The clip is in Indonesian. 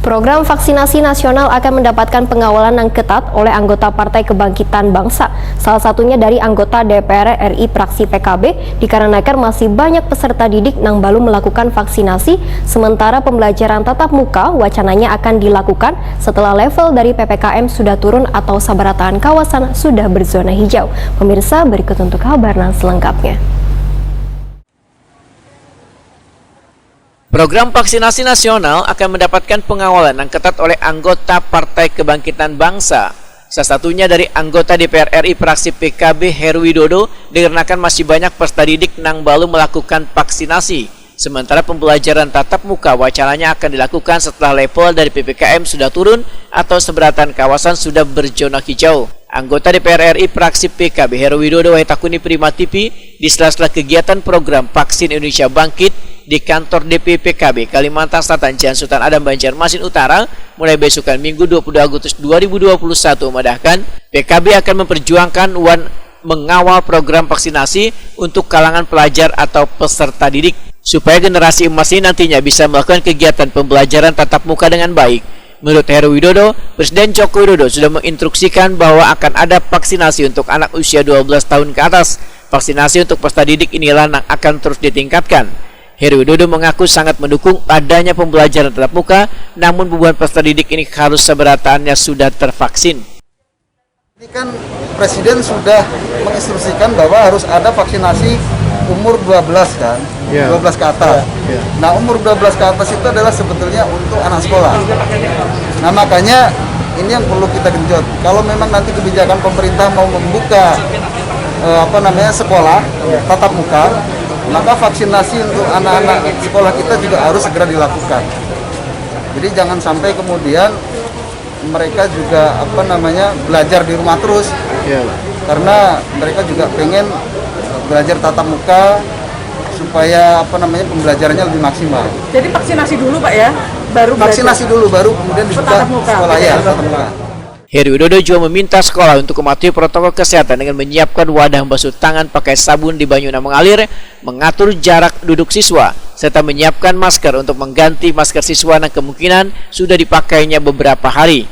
Program vaksinasi nasional akan mendapatkan pengawalan yang ketat oleh anggota Partai Kebangkitan Bangsa, salah satunya dari anggota DPR RI fraksi PKB, dikarenakan masih banyak peserta didik yang belum melakukan vaksinasi, sementara pembelajaran tatap muka wacananya akan dilakukan setelah level dari PPKM sudah turun atau sabarataan kawasan sudah berzona hijau. Pemirsa, berikut untuk kabar selengkapnya. Program vaksinasi nasional akan mendapatkan pengawalan yang ketat oleh anggota Partai Kebangkitan Bangsa. Salah satunya dari anggota DPR RI fraksi PKB Heru Widodo, dikarenakan masih banyak peserta didik yang belum melakukan vaksinasi. Sementara pembelajaran tatap muka wacananya akan dilakukan setelah level dari PPKM sudah turun atau seberatan kawasan sudah berzona hijau. Anggota DPR RI fraksi PKB Heru Widodo Wahidakuni Prima TV di sela-sela kegiatan program Vaksin Indonesia Bangkit di kantor DPP PKB Kalimantan Selatan Jalan Sultan Adam Banjarmasin Utara mulai besok Minggu 22 Agustus 2021 memandahkan PKB akan memperjuangkan mengawal program vaksinasi untuk kalangan pelajar atau peserta didik supaya generasi emas ini nantinya bisa melakukan kegiatan pembelajaran tatap muka dengan baik. Menurut Heru Widodo, Presiden Joko Widodo sudah menginstruksikan bahwa akan ada vaksinasi untuk anak usia 12 tahun ke atas. Vaksinasi untuk peserta didik inilah yang akan terus ditingkatkan. Heru Widodo mengaku sangat mendukung adanya pembelajaran tatap muka, namun beban peserta didik ini harus seberataannya sudah tervaksin. Ini kan Presiden sudah menginstruksikan bahwa harus ada vaksinasi umur 12 kan, 12 ke atas. Nah, umur 12 ke atas itu adalah sebetulnya untuk anak sekolah. Nah, makanya ini yang perlu kita genjot. Kalau memang nanti kebijakan pemerintah mau membuka sekolah tatap muka, maka vaksinasi untuk anak-anak sekolah kita juga harus segera dilakukan. Jadi jangan sampai kemudian mereka juga belajar di rumah terus, karena mereka juga pengen belajar tatap muka supaya pembelajarannya lebih maksimal. Jadi vaksinasi dulu Pak ya, baru vaksinasi dulu, baru kemudian dibuka sekolah ya tatap muka. Heru Widodo juga meminta sekolah untuk mematuhi protokol kesehatan dengan menyiapkan wadah basuh tangan pakai sabun di banyu yang mengalir, mengatur jarak duduk siswa, serta menyiapkan masker untuk mengganti masker siswa yang kemungkinan sudah dipakainya beberapa hari.